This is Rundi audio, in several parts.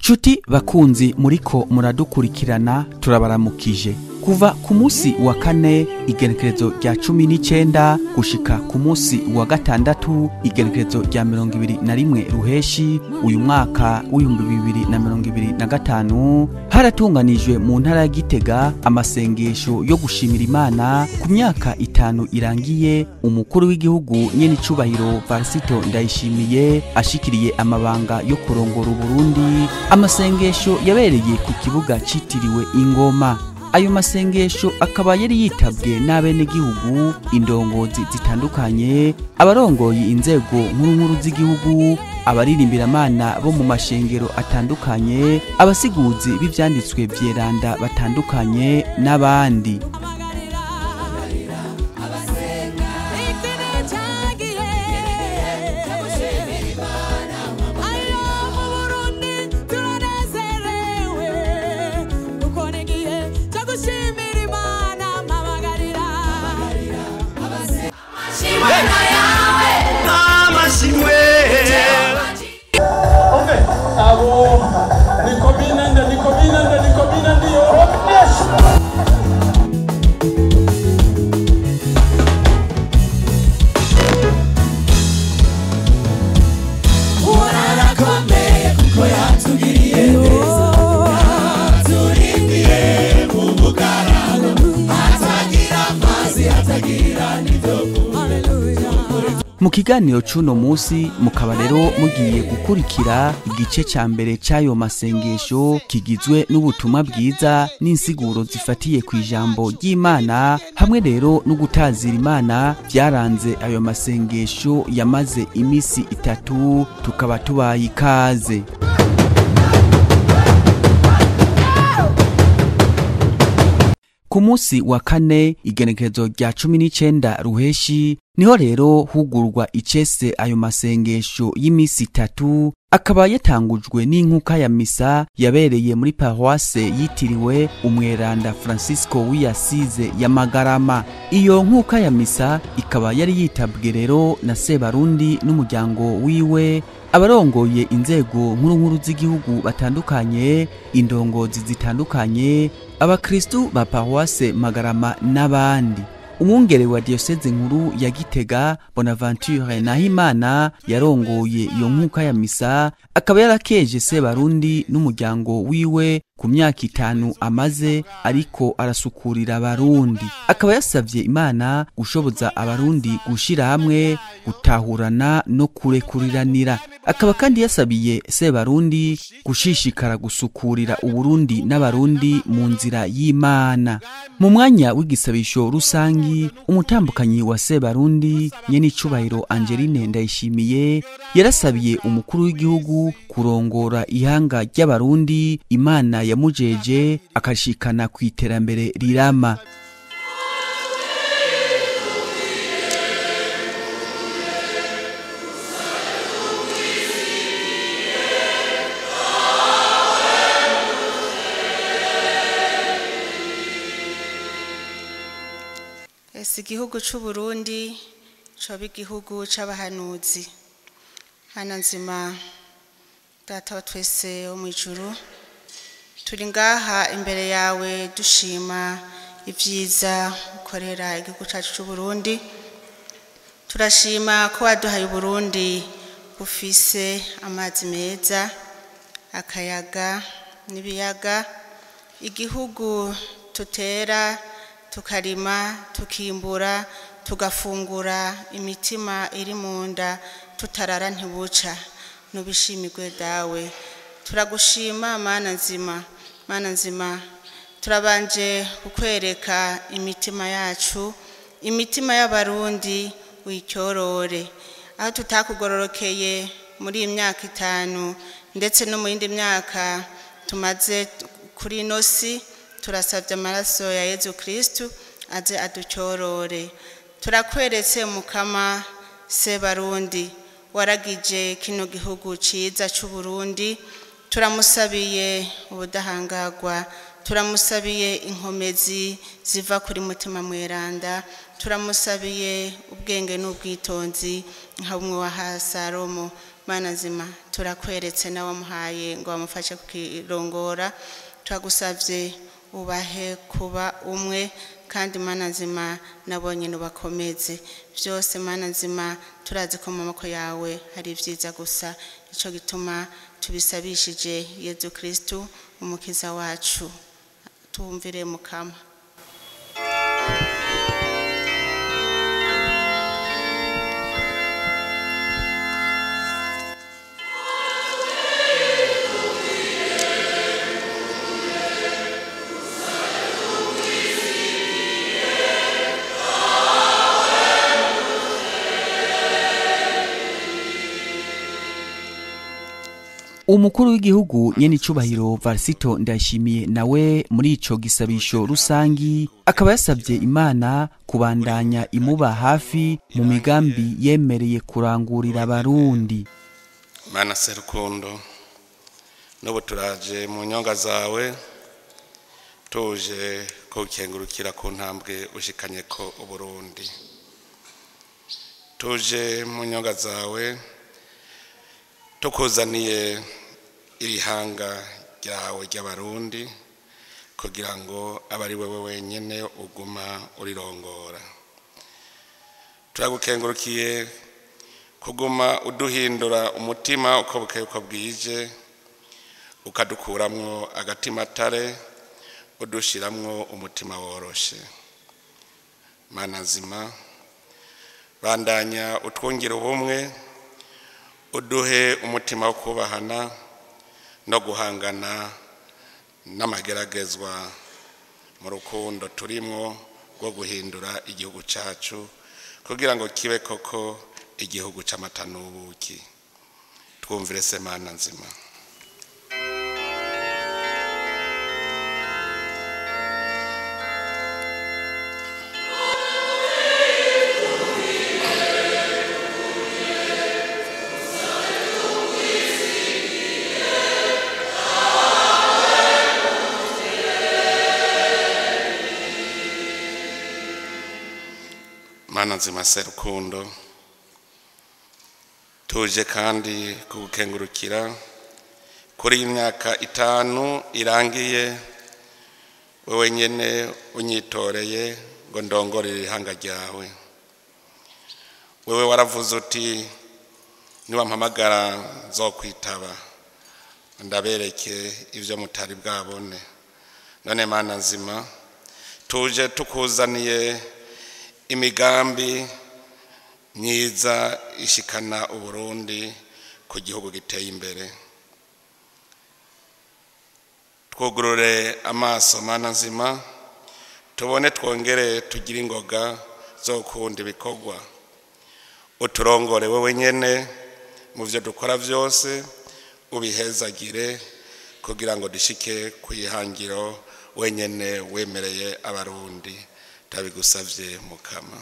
Nshuti bakunzi muriko muradukurikirana turabaramukije kuva ku munsi wa kane igenekerezo rya 19 gushika ku munsi wa gatandatu igenekerezo rya 21 ruheshi uyu mwaka w'2025 haratunganijwe mu ntara ya Gitega amasengesho yo gushimira Imana ku myaka 5 irangiye umukuru w'igihugu nyene icubahiro Varisito Ndayishimiye ashikiriye amabanga yo kurongora Burundi. Amasengesho yabereye ku kibuga citiriwe Ingoma. Ayo masengesho akaba yari yitabwe n'abenegihugu, indongozi zitandukanye, abarongoye inzego nkuru z'igihugu, abaririmbira Imana bo mu mashengero atandukanye, abasiguzi b'ivyanditswe vyeranda batandukanye n'abandi. Mu kiganiro c'uno musi mukaba rero mugiye gukurikira igice ca mbere c'ayo masengesho kigizwe n'ubutumwa bwiza n'insiguro zifatiye ku ijambo ry'Imana hamwe rero no gutazira Imana byaranze ayo masengesho yamaze imisi 3 tukaba tubaye ikaze. Ku munsi wa kane igenekerezo rya 19 ruheshi niho rero hugurwa icese ayo masengesho y'imisi 3 akaba yatangujwe n'inkuka ya misa yabereye muri paroisse yitiriwe Umweranda Francisco w'Iyasize ya Magarama. Iyo nkuka ya misa ikaba yari yitabwe rero na Sebarundi n'umuryango wiwe, abarongoye inzego nkuru z'igihugu batandukanye, indongozi zitandukanye, abakristu ba paroisse Magarama n'abandi. Umwungere wa diocese nkuru ya Gitega Bonaventure Nahimana yarongoye iyo nkuka ya misa akaba yarakeje Sebarundi n'umuryango wiwe ku myaka 5 amaze ariko arasukurira abarundi. Akaba yasavye Imana gushoboza abarundi gushira hamwe, gutahurana no kurekuriranira. Akaba kandi yasabiye Sebarundi gushishikara gusukurira Uburundi n'abarundi mu nzira y'Imana. Mu mwanya w'igisabisho rusangi umutambukanyi wa Sebarundi nyene icubahiro Angeline Ndayishimiye yarasabiye umukuru w'igihugu kurongora ihanga ry'abarundi Imana yamujeje akashikana ku iterambere rirama. Igihugu c'u Burundi coba igihugu c'abahanuzi. Mana nzima Data wa twese wo mw'ijuru, turi ngaha imbere yawe dushima ivyiza ukorera igihugu cacu c'u Burundi. Turashima ko waduhaye Burundi bufise amazi meza, akayaga n'ibiyaga, igihugu tutera tukarima, tukimbura, tugafungura, imitima iri munda tutarara ntibuca. Nubishimirwe dawe. Turagushima Mana nzima. Mana nzima turabanje kukwereka imitima yacu, imitima y'abarundi wicyorore. Aho tutakugororokeye muri imyaka 5 ndetse no mu yindi myaka tumaze kuri inosi, turasabye amaraso ya Yezu Kristu aze aducyorore. Turakweretse Mukama Sebarundi waragije kino gihugu ciza c'u Burundi, turamusabiye ubudahangagwa, turamusabiye inkomezi ziva kuri Mutima Mweranda, turamusabiye ubwenge n'ubwitonzi nka bumwe wa Salomo, Mana nzima turakweretse nawe wamuhaye ngo bamufashe kukirongora, turagusavye ubahe kuba umwe kandi Mana nzima nabonye nubakomeze byose. Mana nzima turazi ko mu maboko yawe hari ivyiza gusa, ico gituma tubisabishije Yezu Kristu umukiza wacu. Tumvire Mukama. Umukuru w'igihugu nyene icubahiro Varisito Ndayishimiye nawe muri ico gisabisho rusangi akaba yasavye Imana kubandanya imuba hafi mu migambi yemereye kurangurira abarundi. Mana serukundo, n'ubu turaje mu nyonga zawe tuje kukengurukira ku ntambwe ushikanye ko Uburundi. Tuje mu nyonga zawe tukuzaniye irihanga ryawe ry'abarundi kugira ngo abari wewe wenyene uguma urirongora. Turagukengurukiye kuguma uduhindura umutima uko bukeye uko bwije, ukadukuramwo agatima tare udushiramwo umutima woroshe. Mana nzima bandanya utwongera ubumwe, uduhe umutima wo kubahana no guhangana n'amageragezwa mu rukundo turimwo rwo guhindura igihugu cacu kugira ngo kibe koko igihugu c'amata n'ubuki. Twumvire se Mana nzima. Mana nzima serukundo, tuje kandi kugukengurukira kuri imyaka 5 irangiye wewe nyene unyitoreye ngo ndongorere ihanga ryawe. Wewe waravuze uti niwampamagara nzokwitaba ndabereke ivyo mutari bwabone. None Mana nzima tuje tukuzaniye imigambi myiza ishikana Uburundi ku gihugu giteye imbere. Twugurure amaso Mana nzima tubone twongere tugire ingoga zo kunda ibikorwa. Uturongore wewe nyene mu vyo dukora vyose, ubihezagire kugira ngo dushike kuyihangiro wenyene wemereye abarundi. Tabigusavye Mukama.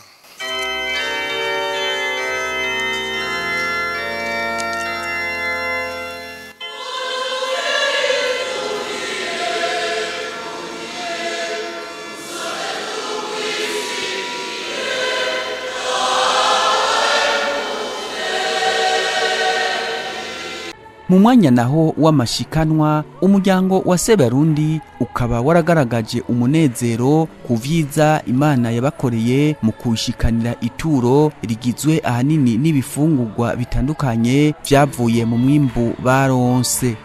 Mu mwanya naho w'amashikanwa umuryango wa Sebarundi ukaba waragaragaje umunezero ku vyiza Imana yabakoreye mu kushikanira ituro rigizwe ahanini n'ibifungurwa bitandukanye vyavuye mu mwimbu baronse.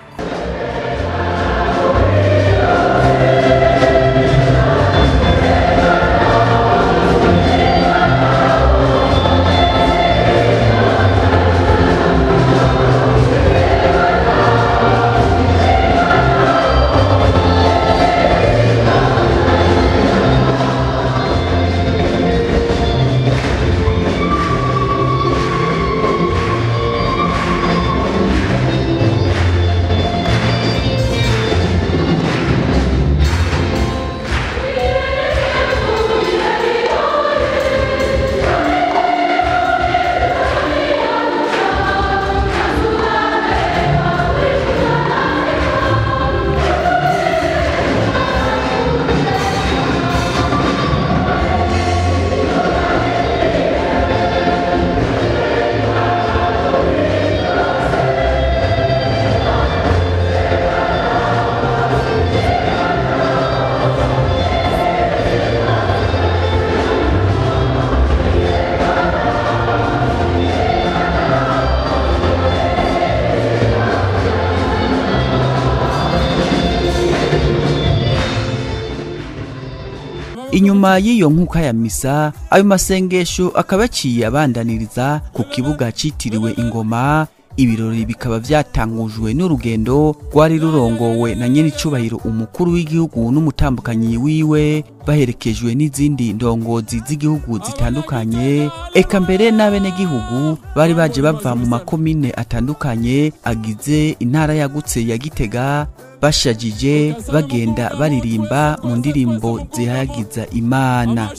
inyuma y'iyo nkuka ya misa ayo masengesho akaba yaciye abandaniriza ku kibuga citiriwe Ingoma. Ibirori bikaba vyatangujwe n'urugendo rwari rurongowe na nyenicubahiro umukuru w'igihugu n'umutambukanyi wiwe baherekejwe n'izindi ndongozi z'igihugu zitandukanye, eka mbere n'abenegihugu bari baje bava mu makomine atandukanye agize intara yagutse ya Gitega, bashajije bagenda baririmba mu ndirimbo zihayagiza Imana.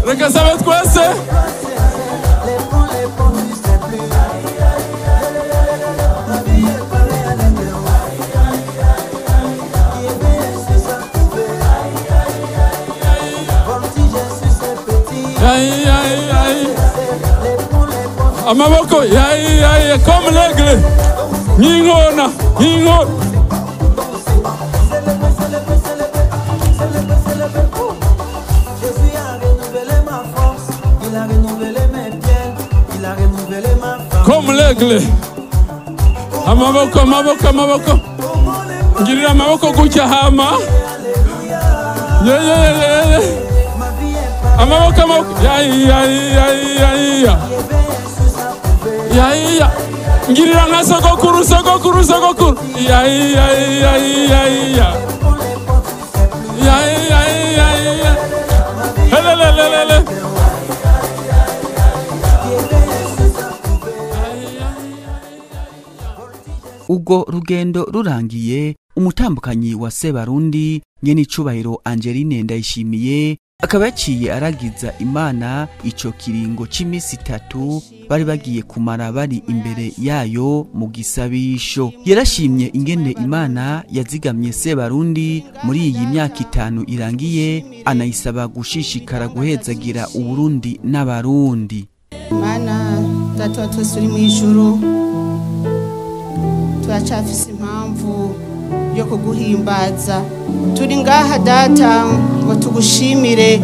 Reka sabe twese amaboko comme l'aigle nk'inkona comme l'aigle amaboko ngirira amaboko gutya hama amaboko ya ngirira nka sogokuru helelelele. Ubwo rugendo rurangiye, umutambukanyi wa Sebarundi nyenicubahiro Angeline Ndayishimiye akaba yaciye aragiza Imana ico kiringo c'imisi 3 bari bagiye kumara bari imbere yayo mu gisabisho. Yarashimye ingene Imana yazigamye Sebarundi muri iyi myaka 5 irangiye, anayisaba gushishikara guhezagira Uburundi n'Abarundi. Mana Data wa twese uri mw'ijuru, turacafise impamvu yo kuguhimbaza. Turi ngaha Data ngo tugushimire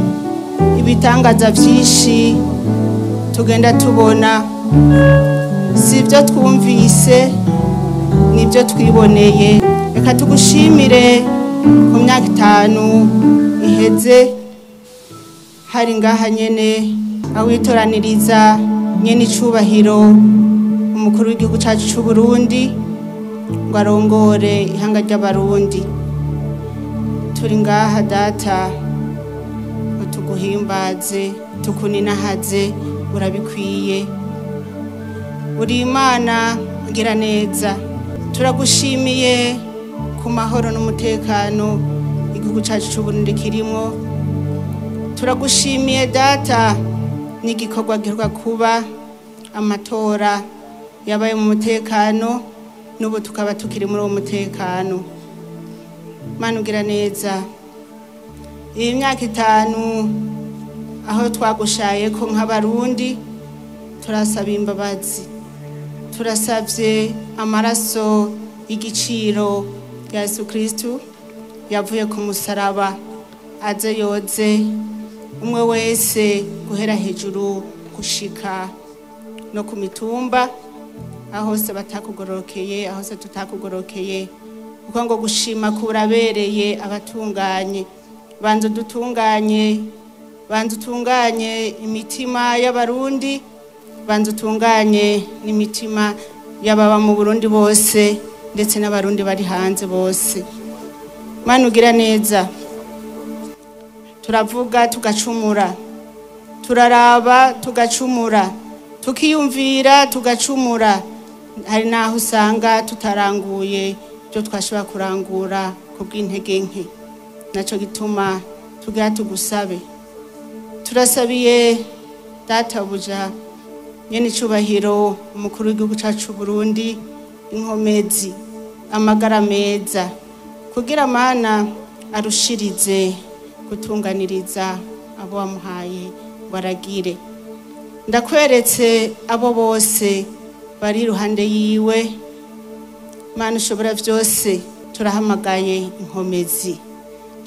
ibitangaza vyinshi tugenda tubona, sivyo twumvise nibyo twiboneye. Reka tugushimire ku myaka 5 iheze hari ngaha nyene awitoraniriza nyenicubahiro umukuru w'igihugu cyacu cy'u Burundi ngo arongore ihanga ry'Abarundi. Turi ngaha Data ngo tuguhimbaze tukuninahaze, urabikwiye, uri Imana ngira neza. Turagushimiye ku mahoro n'umutekano igihugu cyacu cy'u Burundi kirimo. Turagushimiye Data n'igikorwa giheruka kuba amatora yabaye mu mutekano, n'ubu tukaba tukiri muri uwo mutekano. Mana ugira neza, iyi myaka 5 aho twagushaye ko nk'Abarundi turasaba imbabazi, turasavye amaraso y'igiciro ya Yesu Kristo yavuye ku musaraba aze yoze umwe wese guhera hejuru gushika no ku mitumba, aho se batakugorokeye, aho se tutakugorokeye, kuko ngo gushima kurabereye abatunganye. Banze utunganye imitima y'Abarundi, banze utunganye n'imitima y'ababa mu Burundi bose ndetse n'Abarundi bari hanze bose. Mana ugira neza, turavuga tugacumura, turaraba tugacumura, tukiyumvira tugacumura. Hari naho usanga tutaranguye byo twashobora kurangura kubw'intege nke. Naco gituma tugira tugusabe, turasabiye Data buja nyenicubahiro umukuru w'igihugu cyacu Burundi inkomezi, amagara meza, kugira Mana arushirize gutunganiriza abo wamuhaye baragire. Ndakweretse abo bose bari iruhande yiwe. Mana ushobora vyose, turahamagaye inkomezi,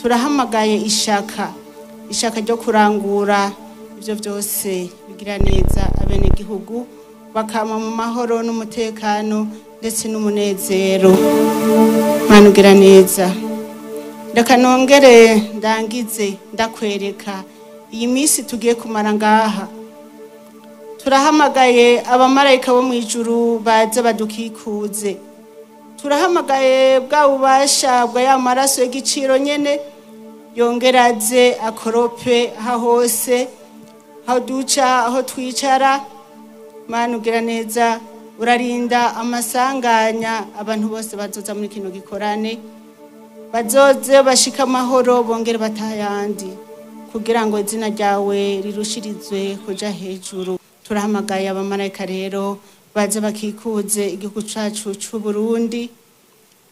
turahamagaye ishaka ryo kurangura ibyo byose bigira neza abenegihugu bakama mu mahoro n'umutekano ndetse n'umunezero. Mana ugira neza. Reka nongere ndangize ndakwereka iyi minsi tugiye kumara ngaha. Turahamagaye abamarayika bo mu ijuru baze badukikuze. Turahamagaye bwa bubasha bwa ya maraso y'igiciro nyene yongeraze akorope hose aho duca aho twicara. Mana ugira neza, urarinda amasanganya abantu bose bazoza muri kino gikorane, bazoze bashika amahoro bongere batayandi kugira ngo izina ryawe rirushirizwe kuja hejuru. Turahamagaye abamarayika rero baze bakikuze igihugu cacu c'u Burundi,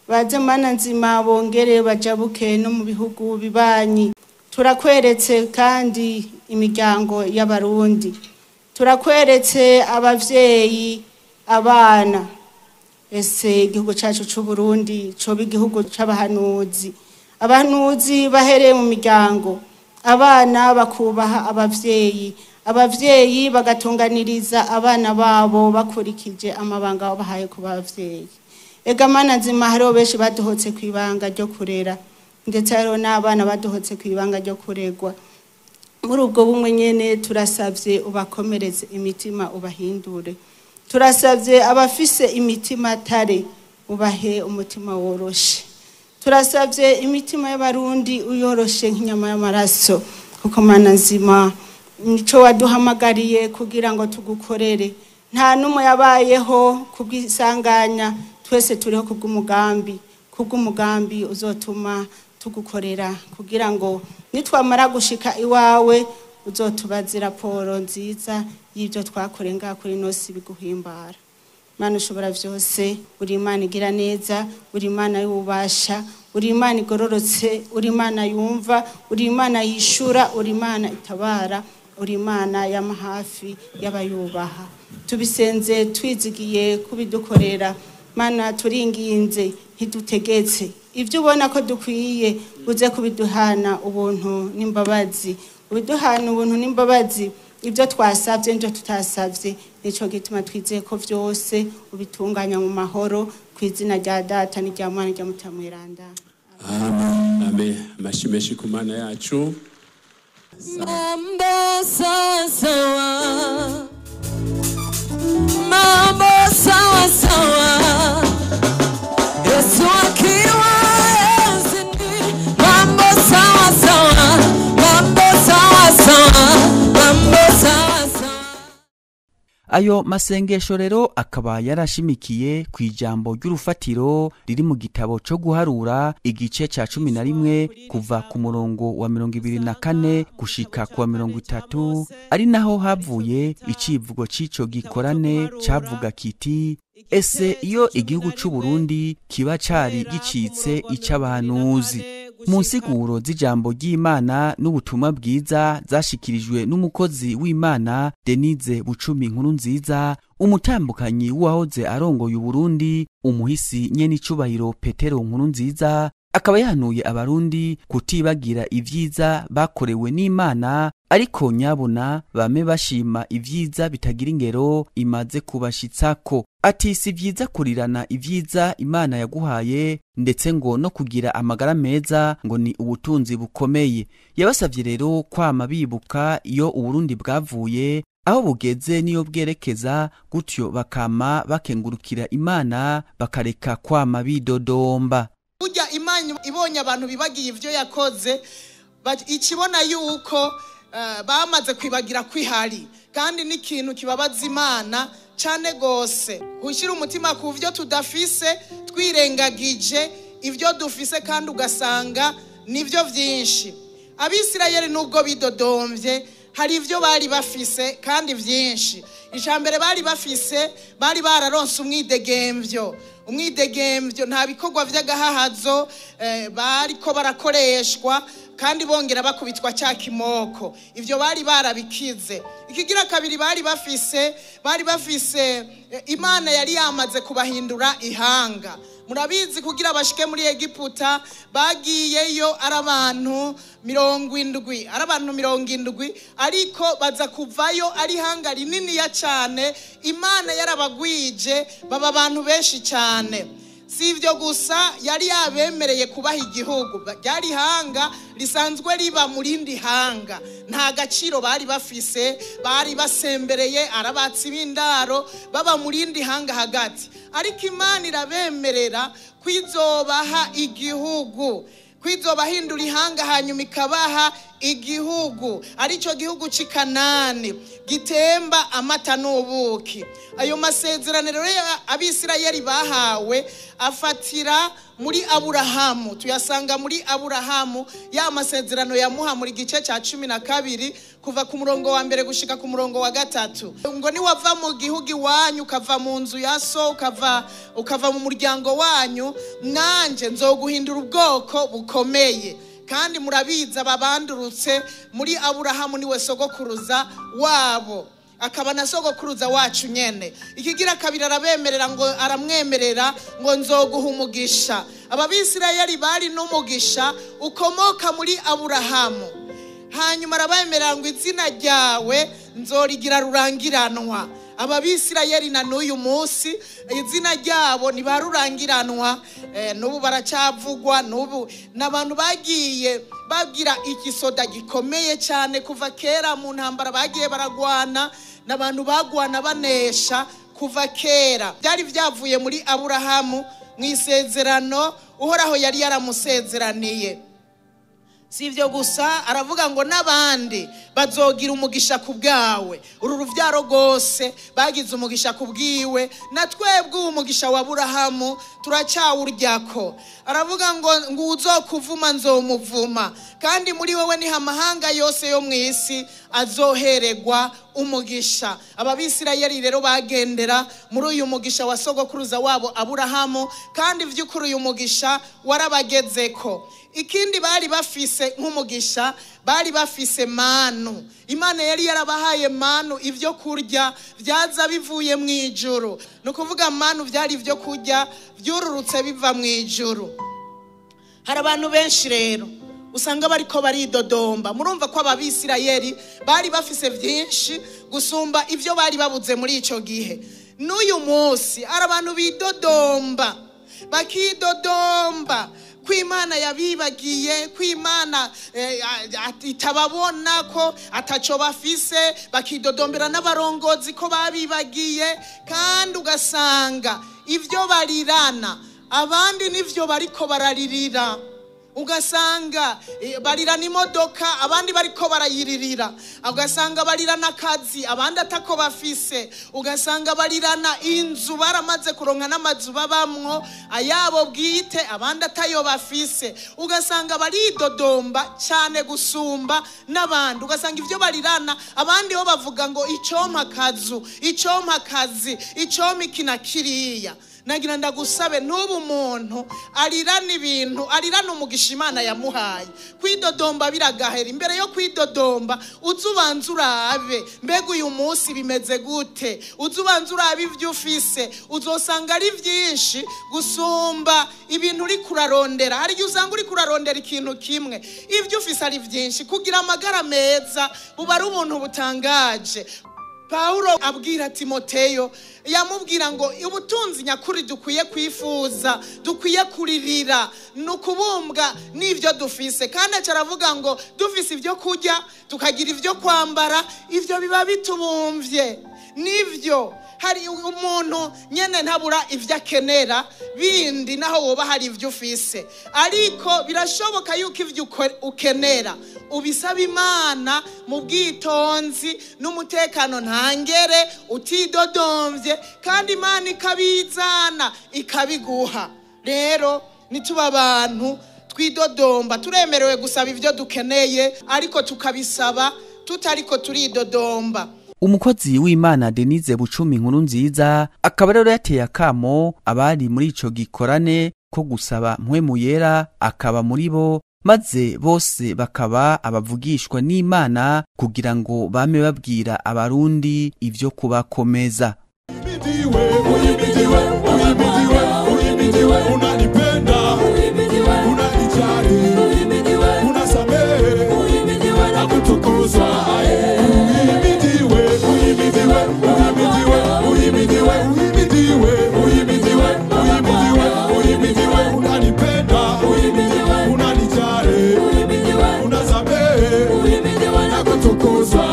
baze Mana nzima bongere bajabuke no mu bihugu bibanyi. Turakweretse kandi imiryango y'abarundi, turakweretse abavyeyi, abana. Ese igihugu cacu c'u Burundi coba igihugu c'abahanuzi, abahanuzi bahereye mu miryango, abana bakubaha abavyeyi, abavyeyi bagatunganiriza abana babo bakurikije amabanga babahaye ku bavyeyi. Ega Mana nzima hariho benshi baduhotse kwibanga ryo kurera, ndetse hariho n'abana baduhotse kwibanga ryo kuregwa. Muri ubwo bumwe nyene turasavye ubakomereze imitima ubahindure. Turasavye abafise imitima tare ubahe umutima woroshe. Turasavye imitima y'abarundi uyoroshe nk'inyama y'amaraso, kuko Mana nzima nico waduhamagariye kugira ngo tugukorere. Nta numwe yabayeho kubwisanganya, twese turiho kubw'umugambi uzotuma tugukorera, kugira ngo nitwamara gushika iwawe uzotubaze raporo nziza y'ibyo twakoreye ngaha kuri nosi biguhimbara. Mana ushobora vyose, uri Imana igira neza, uri Imana y'ububasha, uri Imana igororotse, uri Imana yumva, uri Imana yishura, uri Imana itabara, uri Imana y'amahafi y'abayubaha. Tubisenze twizigiye kubidukorera. Mana turinginze ntidutegetse, ibyo ubona ko dukwiye uze kubiduhana ubuntu n'imbabazi, ubiduhana ubuntu n'imbabazi. Ibyo twasavye njo tutasavye, nico gituma twizeye ko vyose ubitunganya mu mahoro, kw'izina rya Data n'irya Mwana n'irya Mutima Mweranda. Amen. Amen. Amashimeshi ku Mana yacu. Mambo sawa, mambo sawa sawa, Yesu akiwa enzini. Mambo sawa sawa, mambo sawa sawa, mambo sawa sawa. Ayo masengesho rero akaba yarashimikiye ku ijambo ry'urufatiro riri mu gitabo cyo guharura igice ca 11 kuva ku murongo wa 24 gushika ku wa 30, ari naho havuye icivugo c'ico gikorane cavuga kiti: ese iyo igihugu c'u Burundi kiba cari gicitse ic'abahanuzi. Mu nsiguro z'ijambo ry'Imana n'ubutumwa bwiza zashikirijwe n'umukozi w'Imana Denise Bucumi Nkurunziza, umutambukanyi wahoze arongoye Burundi, umuhisi nyene icubahiro Petero Nkurunziza, akaba yahanuye abarundi kutibagira ivyiza bakorewe n'Imana, ariko nyabona bame bashima ivyiza bitagira ingero imaze kubashitsako. Ati si vyiza kurirana ivyiza Imana yaguhaye, ndetse ngo no kugira amagara meza ngo ni ubutunzi bukomeye. Yabasavye rero kwama bibuka iyo Uburundi bwavuye, aho bugeze niyo bwerekeza, gutyo bakama bakengurukira Imana bakareka kwama bidodomba. Burya Imana ibonye abantu bibagiye ivyo yakoze, ikibona yuko bamaze kwibagira kwihari, kandi n'ikintu kibabaza Imana cyane gose. Gushyira umutima ku byo tudafise, twirengagije ibyo dufise kandi ugasanga nivyo vyinshi. Abisirayeli nubwo bidodomvye, hari ivyo bari bafise kandi vyinshi. Ijambere bari bafise, bari bararonse umwidegemvyo, nta bikorwa vy'agahahazo bariko barakoreshwa, kandi bongera bakubitwa cya kimoko. Ivyo bari barabikize. Ikigira kabiri bari bafise Imana yari yamaze kubahindura ihanga. murabizi kugira bashike muri Egiputa bagiyeyo ari abantu 70 ariko baza kuvayo ari hanga rinini ya cyane Imana yarabagwije baba abantu benshi cyane. Si ibyo gusa yari yabemereye kubaha igihugu ryari hanga risanzwe riba mu rindi hanga, nta gaciro bari bafise, bari basembereye arabatsi b'indaro baba mu rindi hanga hagati, ariko Imana irabemerera kwizobaha igihugu, kwizobahindura ihanga hanyuma ikabaha igihugu, arico gihugu c'i Kanani gitemba amata n'ubuki. Ayo masezerano rero Abisirayeli bahawe afatira muri Aburahamu, tuyasanga muri Aburahamu, ya masezerano yamuha muri gice ca 12 kuva ku murongo wa mbere gushika ku murongo wa 3. Ngo ni wava mu gihugu iwanyu, ukava mu nzu ya so, ukava mu muryango wanyu, nanje nzoguhindura ubwoko bukomeye. Kandi murabiza babandurutse muri Aburahamu niwe sogokuruza wabo, akaba na sogokuruza wacu nyene. Ikigira kabiri arabemerera ngo aramwemerera ngo nzoguha umugisha. Ababisirayeli bari n'umugisha ukomoka muri Aburahamu. Hanyuma arabemerera ngo izina ryawe nzorigira rurangiranwa. Ababisirayeli na n'uyu munsi izina ryabo ni barurangiranwa, n'ubu baracavugwa, n'ubu n'abantu bagiye bagira igisoda gikomeye cyane kuva kera mu ntambara bagiye baragwana, n'abantu bagwana banesha kuva kera. Byari byavuye muri Aburahamu mu isezerano Uhoraho yari yaramusezeraniye. Si ibyo gusa aravuga ngo n'abandi bazogira umugisha ku bwawe, uru ruvyaro rwose bagize umugisha ku bwiwe, na twebwe umugisha wa Aburahamu turacyawuryako. Aravuga ngo uzokuvuma nzomuvuma, kandi muri wewe ni amahanga yose yo mu isi azohererwa umugisha. Ababisirayeli rero bagendera muri uyu mugisha wa sogokuruza wabo Aburahamu, kandi vy'ukuri uyu mugisha warabagezeko. Ikindi bari bafise nk'umugisha, bari bafise manu. Imana yari yarabahaye manu, ivyo kurya vyaza bivuye mu ijuru. No kuvuga manu vyari ivyo kurya vyururutse biva mu ijuru. Hari abantu benshi rero usanga bariko baridodomba. Murumva ko Ababisirayeli bari bafise vyinshi gusumba ivyo bari babuze muri ico gihe. N'uyu munsi ari abantu bidodomba, bakidodomba kw'Imana yabibagiye, kw'Imana itababona ko ataco bafise, bakidodombera n'abarongozi ko babibagiye, kandi ugasanga ivyo barirana abandi nivyo bariko bararirira. Ugasanga barirana imodoka abandi bariko barayiririra, ugasanga barirana akazi abandi atako bafise, ugasanga barirana inzu baramaze kuronka n'amazu babamwo ayabo bwite abandi atayo bafise, ugasanga baridodomba cyane gusumba n'abandi. Ugasanga ivyo barirana abandi bo bavuga ngo icompa akazu, icompa akazi, icompa ikina kiriya. Nagira ndagusabe n'ubu muntu arirana ibintu, arirana umugisha Imana yamuhaye. Kwidodomba biragahera. Imbere yo kwidodomba uzubanza urabe mbega uyu munsi bimeze gute, uzubanza urabe ivyo ufise, uzosanga ari vyinshi gusumba ibintu uri kurarondera. Hari igihe usanga uri kurarondera ikintu kimwe, ivyo ufise ari vyinshi. Kugira amagara meza buba ari ubuntu butangaje. Paulo abwira Timoteyo, yamubwira ngo ubutunzi nyakuri dukwiye kwifuza, dukwiye kuririra, nukubumbwa n'ivyo dufise. Kandi acaravuga ngo dufise ivyo kurya tukagira ivyo kwambara, ivyo biba bitubumvye. Nivyo hari umuntu nyene ntabura ivyo akenera bindi naho woba hari ivyo ufise, ariko birashoboka yuko ivyo ukenera ubisaba Imana mu bwitonzi n'umutekano ntangere, utidodomvye, kandi Imana ikabizana ikabiguha. Rero nituba abantu twidodomba, turemerewe gusaba ivyo dukeneye ariko tukabisaba tutariko turidodomba. Umukozi w'Imana Denise Bucumi Nkuru Nziza akaba rero yateye akamo abari muri ico gikorane ko gusaba mpwemu yera akaba muri bo, maze bose bakaba abavugishwa n'Imana kugira ngo bame babwira abarundi ivyo kubakomeza. uhimidiwe, unanipenda, unanijali, unasamehe, na kutukuzwa. Uhimidiwe, uhimidiwe, uhimidiwe, uhimidiwe, uhimidiwe, uhimidiwe, uhimidiwe, uhimidiwe, unanipenda, unanijali, unasamehe, na kutukuzwa.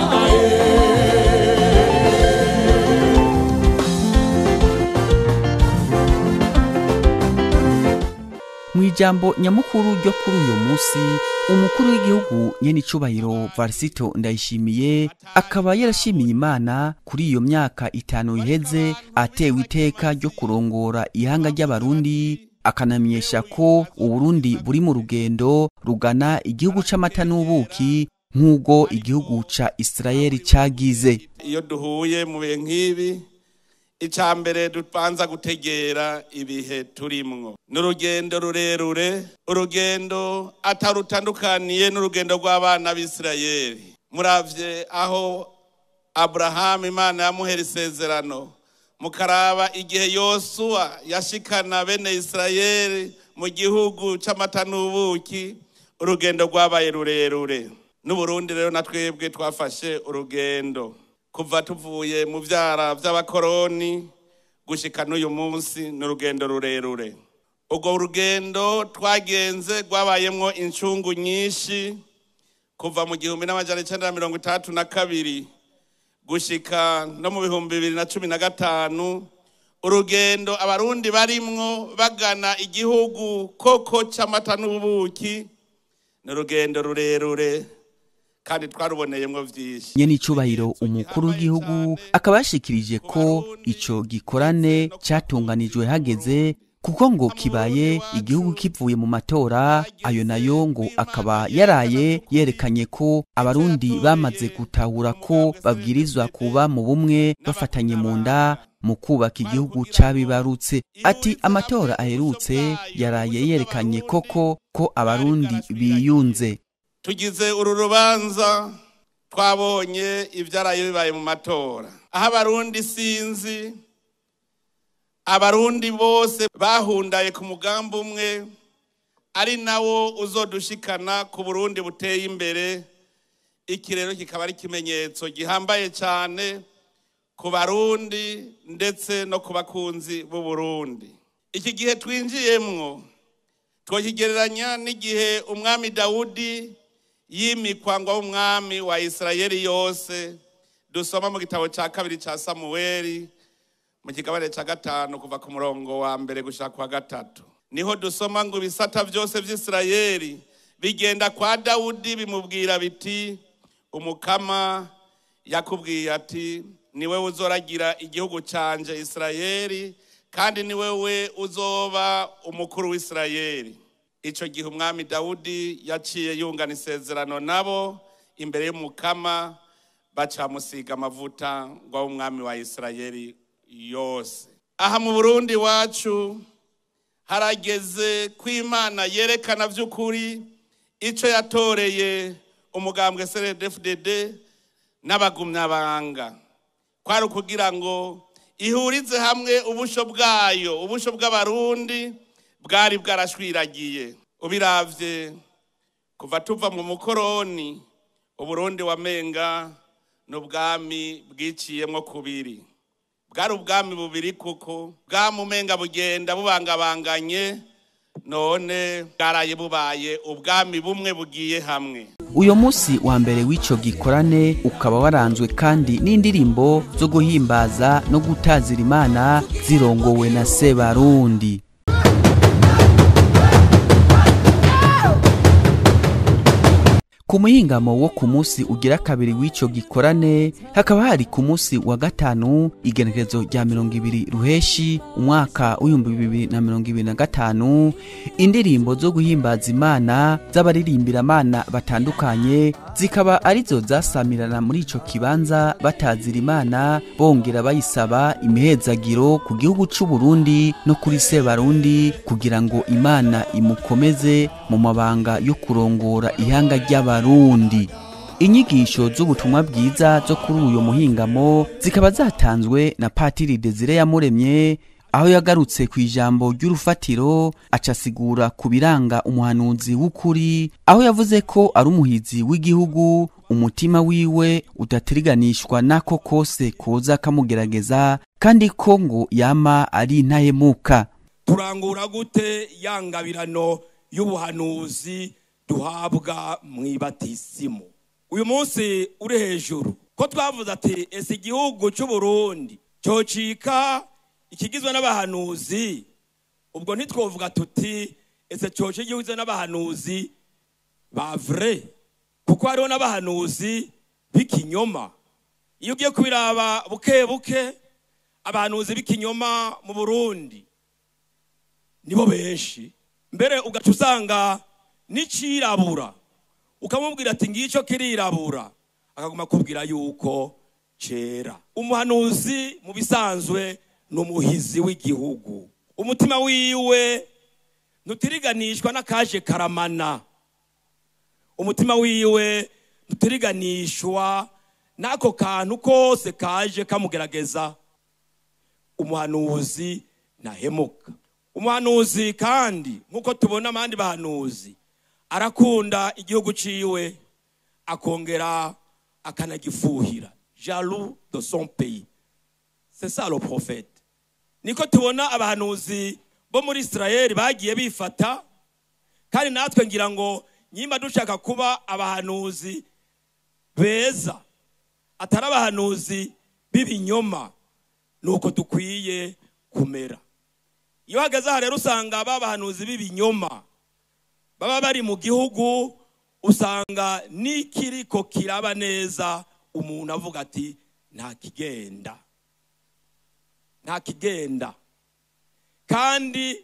Mwijambo nyamukuru ryo kuri uyu munsi, umukuru w'igihugu nyenicubahiro Varisito Ndayishimiye akaba yarashimiye Imana kuri iyo myaka 5 iheze atewe iteka ryo kurongora ihanga ry'abarundi, akanamenyesha ko Uburundi buri mu rugendo rugana igihugu c'amata n'ubuki nk'ugo igihugu ca Israeli cagize. Iyo duhuye mu bihe nk'ibi, icambere dupanza gutegera ibihe turimwo. N'urugendo rurerure, urugendo atarutandukaniye n'urugendo rw'abana b'Isirayeli. Muravye aho Abraham Imana yamuhera isezerano, mukaraba igihe Yosuwa yashikana bene Isirayeli mu gihugu c'amata n'ubuki, urugendo rwabaye rurerure. N'Uburundi rero natwebwe twafashe urugendo kuva tuvuye mu vyara vy'abakoroni gushika n'uyu munsi, n'urugendo rurerure. Ubwo urugendo twagenze rwabayemwo incungu nyinshi kuva mu 1962 gushika no mu 2015. Urugendo abarundi barimwo bagana igihugu koko c'amata n'ubuki, n'urugendo rurerure kandi twaruboneyemwo vyinshi. Nyenicubahiro umukuru w'igihugu akaba yashikirije ko ico gikorane cyatunganijwe hageze, kuko ngo kibaye igihugu kivuye mu matora. Ayo nayo ngo akaba yaraye yerekanye ko abarundi bamaze gutahura ko babwirizwa kuba mu bumwe bafatanye mu nda mu kubaka igihugu cabibarutse. Ati amatora aherutse yaraye yerekanye koko ko abarundi biyunze. Tugize uru rubanza twabonye ivyaraye bibaye mu matora, aho abarundi sinzi, abarundi bose bahundaye ku mugambi umwe, ari nawo uzodushikana ku Burundi buteye imbere. Iki rero kikaba ari ikimenyetso gihambaye cyane ku barundi ndetse no ku bakunzi b'u Burundi. Iki gihe twinjiyemwo twokigereranya n'igihe umwami Dawudi yimikwa ngo umwami wa Isirayeli yose. Dusoma mu gitabo ca 2 ca Samueli mu kigabane ca 5 kuva ku murongo wa 1 gushika kwa 3. Niho dusoma ngo ibisata vyose vy'Isirayeli bigenda kwa Dawudi bimubwira biti, umukama yakubwiye ati niwe uzoragira igihugu canje Isirayeli, kandi niwe we uzoba umukuru w'Isirayeli. Ico gihe umwami Dawudi yaciye yungana isezerano nabo imbere y'umukama, bacamusiga amavuta ngo umwami wa Isirayeli yose. Aha mu Burundi wacu harageze kw'Imana yerekana vy'ukuri ico yatoreye umugambwe CNDD-FDD n'abagumyabanga, kwari kugira ngo ihurize hamwe ubusho bwayo, ubusho bw'abarundi bwari bwarashwiragiye. Ubiravye kuva tuva mu mukoroni, Uburundi wamenga n'ubwami bwiciyemwo kubiri. Bwari ubwami bubiri kuko bwamumenga bugenda bubangabanganye, none bwaraye bubaye ubwami bumwe bugiye hamwe. Uyo musi wa mbere w'ico gikorane ukaba waranzwe kandi n'indirimbo zo guhimbaza no gutazira Imana zirongowe na Sebarundi. Ku muhingamo wo ku munsi ugira kabiri w'ico gikorane hakaba hari ku munsi wa 5 igenekerezo rya 20 ruheshi umwaka w'2025 indirimbo zo guhimbaza Imana z'abaririmbira Imana batandukanye zikaba arizo zasamirana muri ico kibanza batazira Imana, bongera bayisaba imihezagiro ku gihugu c'u Burundi no kuri Sebarundi kugira ngo Imana imukomeze mu mabanga yo kurongora ihanga ry'Abarundi. Inyigisho z'ubutumwa bwiza zo kuri uyo muhingamo zikaba zatanzwe na Patiri Desire Yamuremye, aho yagarutse ku ijambo ry'urufatiro acasigura ku biranga umuhanuzi w'ukuri, aho yavuze ko ari umuhizi w'igihugu, umutima wiwe udatiriganishwa nako kose koza kamugerageza, kandi ko ngo yama ari intahemuka. Turangura gute yangabirano y'ubuhanuzi duhabwa mwibatisimu? Uyu munsi uri hejuru ko twavuze ati ese igihugu cy'u Burundi cyocika ikigizwe n'abahanuzi, ubwo ntitwovuga tuti ese cyoce igizwe n'abahanuzi ba vrai, kuko hariho n'abahanuzi b'ikinyoma. Iyo ugiye kubiraba buke buke, abahanuzi b'ikinyoma mu Burundi nibo benshi, mbere ugaca usanga n'icirabura ukamubwira ati ngicyo kirirabura, akaguma kubwira yuko cera. Umuhanuzi mu bisanzwe n'umuhizi w'igihugu, umutima wiwe ntutiriganishwa n'akaje karamana, umutima wiwe ntutiriganishwa n'ako kantu kose kaje kamugerageza. Umuhanuzi nahemuka. Umuhanuzi kandi nkuko tubona abandi bahanuzi arakunda igihugu ciwe, akongera akanagifuhira, jaloux de son pays. C'est ça le prophète. Niko tubona abahanuzi bo muri Israeli bagiye bifata, kandi natwe ngira ngo nyimba dushaka kuba abahanuzi beza atari abahanuzi b'ibinyoma, nuko dukwiye kumera. Iyo hageze aha rero usanga babahanuzi b'ibinyoma baba bari mu gihugu, usanga nikiriko kiraba neza umuntu avuga ati nta kigenda, kandi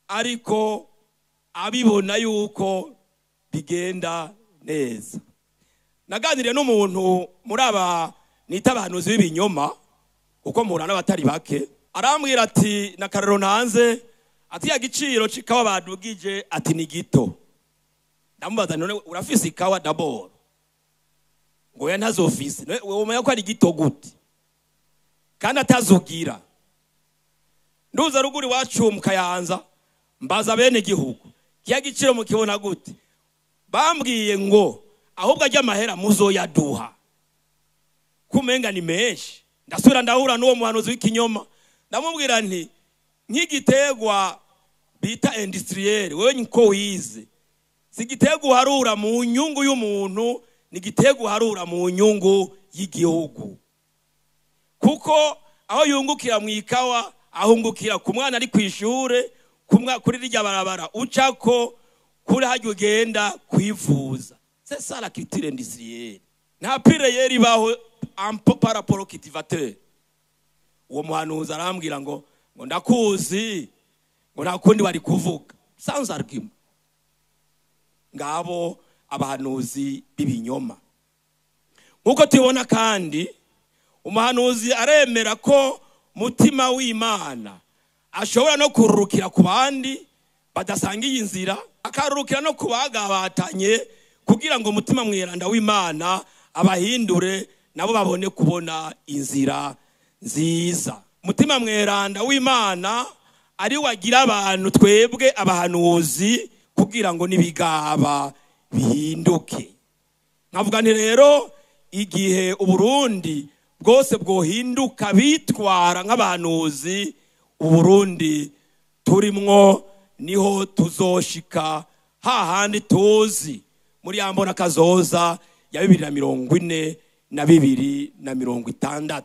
ariko abibona yuko bigenda neza. Naganiriye n'umuntu muri aba nita abahanuzi b'ibinyoma, uko mpura n'abatari bake, arambwira ati nakarero ntanze ati ya giciro cikawa badugije ati ni gito. Ndamubaza none urafise ikawa d'abord? Ngo ya ntazofise. Wewe umenya ko ari gito gute? Kandi atazugira. Nduza ruguri wacu mu Kayanza mbaza bene gihugu, kiya giciro mukibona gute? Bambwiye ngo ahubwo ajya amahera muzoyaduha. Kumenga ni menshi. Ndasubira ndahura n'uwo muhanuzi w'ikinyoma, ndamubwira nti nk'igitegwa bita industriel, wewe nko wize, si gitegwa harura mu nyungu y'umuntu, ni gitegwa harura mu nyungu y'igihugu. Kuko aho yungukira mu ikawa ahungukira ku mwana ari kwishure, kuri rijya barabara ucako, kuri hajya ugenda kwivuza. C'est ça la culture industrielle. Nta pire yeri baho par rapport au cultivateur. Uwo muhanuzi arambwira ngo ndakuzi, ngo nta kundi wari kuvuga, sans argument. Ngabo abahanuzi b'ibinyoma. Nkuko tubona kandi umuhanuzi aremera ko mutima w'Imana ashobora no kururukira ku bandi badasangiye inzira, akarurukira no kubagabatanye kugira ngo mutima mweranda w'Imana abahindure nabo babone kubona inzira nziza. Mutima mweranda w'Imana ari wagira abantu twebwe abahanuzi kugira ngo nibigaba bihinduke. Nkavuga nti rero igihe Uburundi bwose bwohinduka bitwara nk'abahanuzi, Uburundi turimwo niho tuzoshika hahandi tuzi muri yambona kazoza ya 2040 na 2060.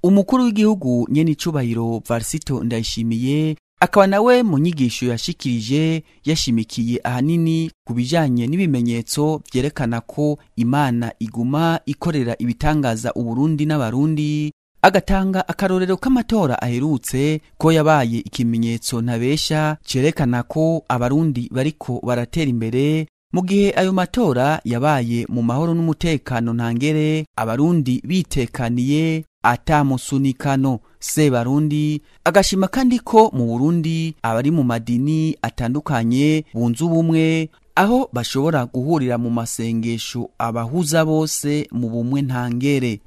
Umukuru w'igihugu nyene icubahiro Varisito Ndayishimiye akaba nawe mu nyigisho yashikirije yashimikiye ahanini kubijanye n'ibimenyetso byerekana ko Imana iguma ikorera ibitangaza Uburundi n'abarundi, agatanga akarorero k'amatora aherutse ko yabaye ikimenyetso ntabesha cerekana ko abarundi bariko baratera imbere, mu gihe ayo matora yabaye mu mahoro n'umutekano ntangere, abarundi bitekaniye atamusunikano. Sebarundi agashima kandi ko mu Burundi abari mu madini atandukanye bunze ubumwe, aho bashobora guhurira mu masengesho abahuza bose mu bumwe ntangere.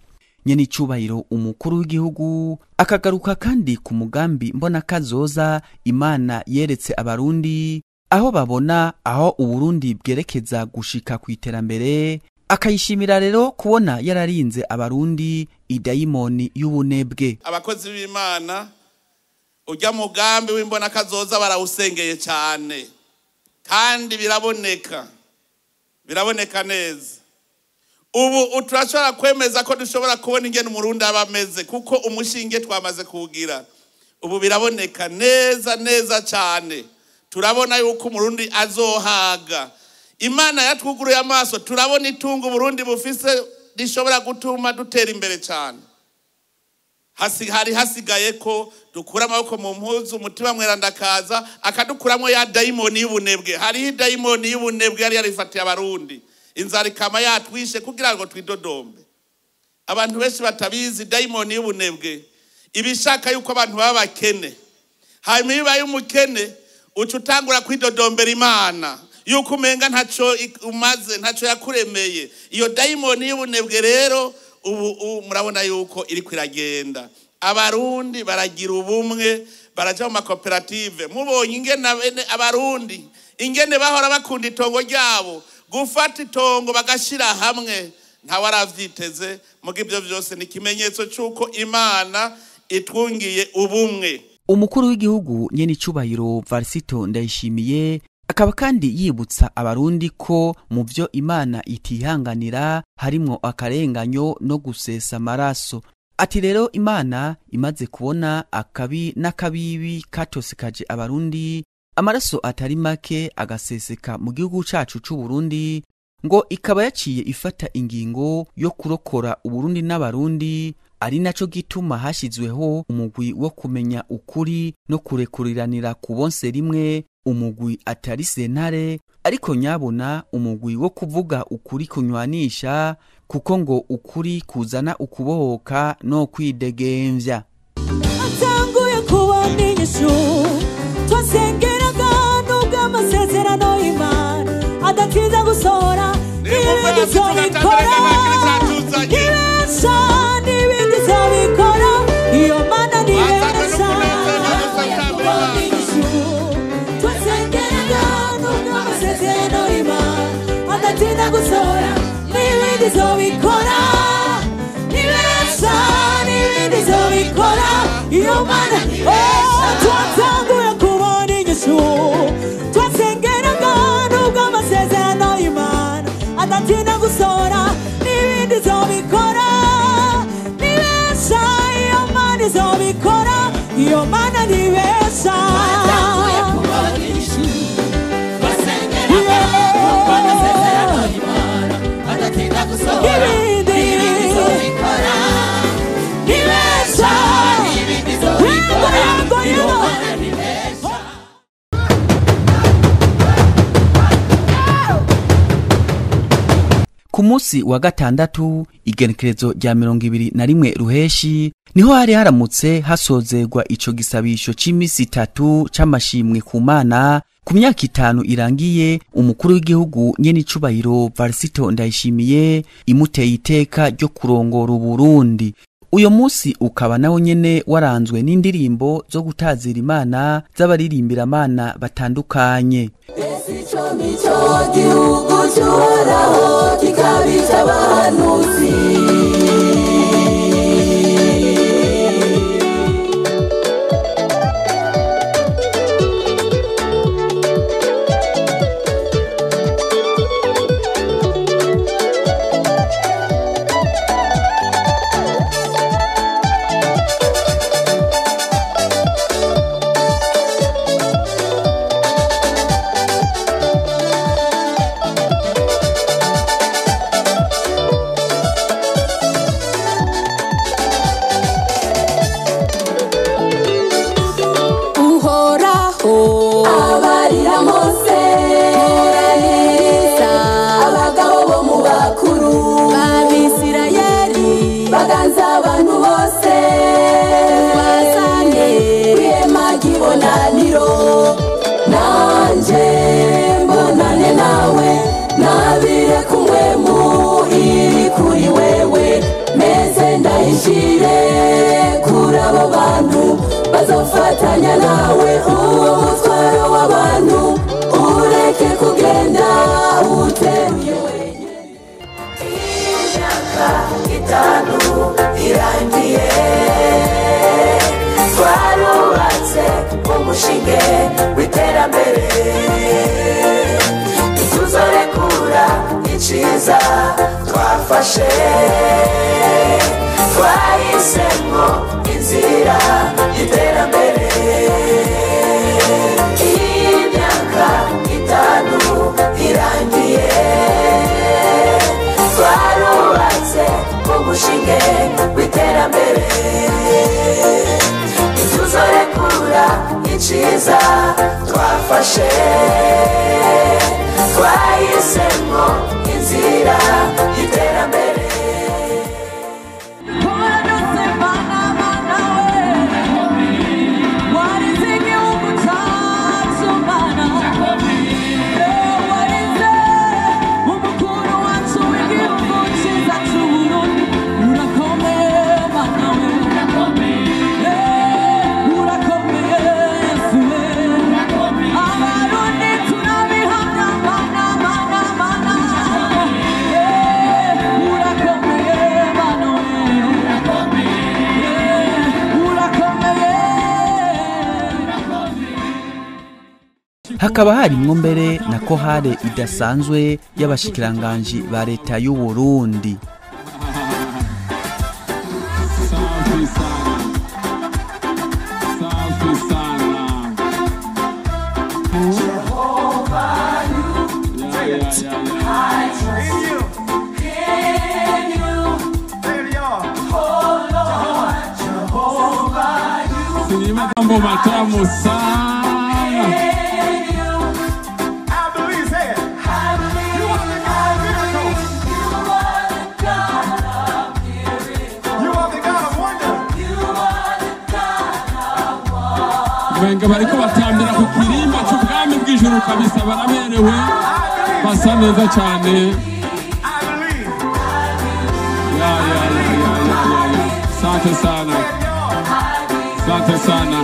nyene icubahiro umukuru w'igihugu akagaruka kandi ku mugambi mbona kazoza Imana yeretse abarundi aho babona aho Uburundi bwerekeza gushika ku iterambere, akayishimira rero kubona yararinze abarundi idayimoni y'ubunebwe. Abakozi b'Imana urya mugambi w'imbona kazoza barawusengeye cyane kandi biraboneka neza. Ubu turashobora kwemeza ko dushobora kubona ingene umurundi abameze kuko umushinge twamaze kugira. Ubu biraboneka neza cyane. Turabona yuko umurundi azohaga. Imana yatwuguruye amaso, turabona itungo Uburundi bufise rishobora gutuma dutera imbere cyane. Hari hasigaye ko dukura amaboko mu mpuzu, umutima mweranda kaza akadukuramo ya dayimoni y'ubunebwe. Hari dayimoni y'ubunebwe yari yarifatiye abarundi. Inzara ikama yatwishe kugira ngo twidodombe. Abantu benshi batabizi dayimoni y'ubunebwe ibishaka yuko abantu baba bakene. Hanyuma iyo ubaye umukene uca utangura kwidodombera Imana yuko umenga ntaco umaze, ntaco yakuremeye. Iyo dayimoni y'ubunebwe rero ubu murabona yuko iri kwiragenda. Abarundi baragira ubumwe, baraja mu makoperative. Mubonye ingene abarundi ingene bahora bakunda itongo ryabo, gufata itongo bagashira hamwe, ntawe aravyiteze. Muga ivyo vyose ni ikimenyetso c'uko Imana itwungiye ubumwe. Umukuru w'igihugu nyene icubahiro Varisito Ndayishimiye akaba kandi yibutsa abarundi ko mu vyo Imana itihanganira harimwo akarenganyo no gusesa amaraso. Ati rero Imana imaze kubona akabi n'akabibi katosekaje abarundi, amaraso atari make agaseseka mu gihugu cacu c'u Burundi, ngo ikaba yaciye ifata ingingo yo kurokora Uburundi n'abarundi, ari naco gituma hashizweho umugwi wo kumenya ukuri no kurekuriranira ku bonse rimwe, umugwi atari sentare ariko nyabona umugwi wo kuvuga ukuri kunywanisha, kuko ngo ukuri kuzana ukubohoka no kwidegemvya. Atanguye kubona inyishu twasengeraga nubwo amasezerano y'Imana adatinda gusohora n'ibindi zobikora, ibesha n'ibindi zobikora, iyo Mana nibesha. Kubona inyishu twasengeraga nubwo amasezerano y'Imana adatinda gusohora n'ibindi zobikora, ibesha n'ibindi zobikora, iyo Mana twatanguye kubona inyishu twasengeraga nubwo amasezerano y'Imana adatinda gusohora n'ibindi zobikora, nibesha iyo Mana izobikora, iyo Mana nibesha. Twatanguye kubona inyishu twasengeraga nubwo amasezerano y'Imana adatinda gusohora n'ibindi zobikora, nibesha n'ibindi zobikora, iyo Mana nibesha. Ku munsi wa gatandatu igenekerezo rya 21 ruheshi niho hari haramutse hasozerwa ico gisabisho c'imisi 3 c'amashimwe ku Mana ku myaka 5 irangiye umukuru w'igihugu nyene icubahiro Varisito Ndayishimiye imuteye iteka ryo kurongora Uburundi. Uyo munsi ukaba nawo nyene waranzwe n'indirimbo zo gutazira Imana z'abaririmbira Imana batandukanye. Ico mico gihugu cy'Uhoraho kikabica abahanuzi, nabire kumwe mu iri kuri wewe meze nda ciza twafashe twahisemo inzira y'iterambere. hakaba harimwo mbere na kohare idasanzwe y'abashikiranganji ba leta y'u Burundi. Mambo matamu sana. Benga bariko batambira ku kirimba cy'ubwami bw'ijuru kabisa, baraberewe basa neza cyane. Ya Asante sana. Asante sana.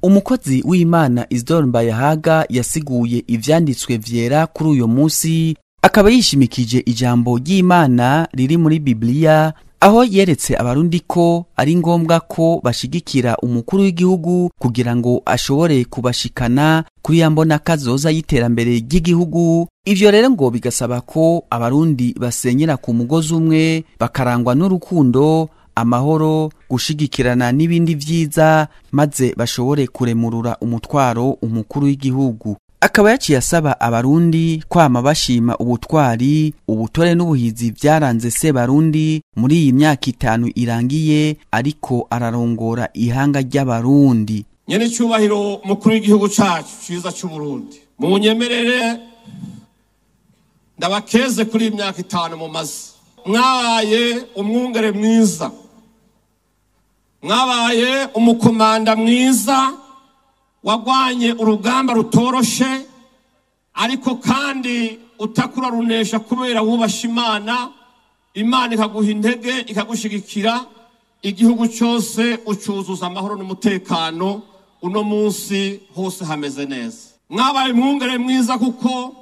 Umukozi w'Imana Isidore Mbayahaga yasiguye ivyanditswe vyera kuri uyo munsi, akaba yishimikije ijambo ry'Imana riri muri Biblia, aho yeretse abarundi ko ari ngombwa ko bashigikira umukuru w'igihugu kugira ngo ashobore kubashikana kuri yambona kazoza y'iterambere ry'igihugu. Ivyo rero ngo bigasaba ko abarundi basenyera ku mugozi umwe, bakarangwa n'urukundo, amahoro, gushigikirana n'ibindi vyiza, maze bashobore kuremurura umutwaro umukuru w'igihugu. Akaba yaciye asaba abarundi kwama bashima ubutwari, ubutore n'ubuhizi vyaranze Sebarundi muri iyi myaka 5 irangiye ariko ararongora ihanga ry'abarundi. Nyene cyubahiro mukuru w'igihugu cacu ciza cy'u Burundi, munyemerere ndabakeze kuri imyaka 5 mu mazi. Mwabaye umwungere mwiza, mwabaye umukomanda mwiza, wagwanye urugamba rutoroshe ariko kandi utakura runesha kubera wubasha Imana. Imana ikaguha intege, ikagushigikira, igihugu cyose ucuzuza amahoro n'umutekano. Uno munsi hose hameze neza. Mwabaye umwungere mwiza kuko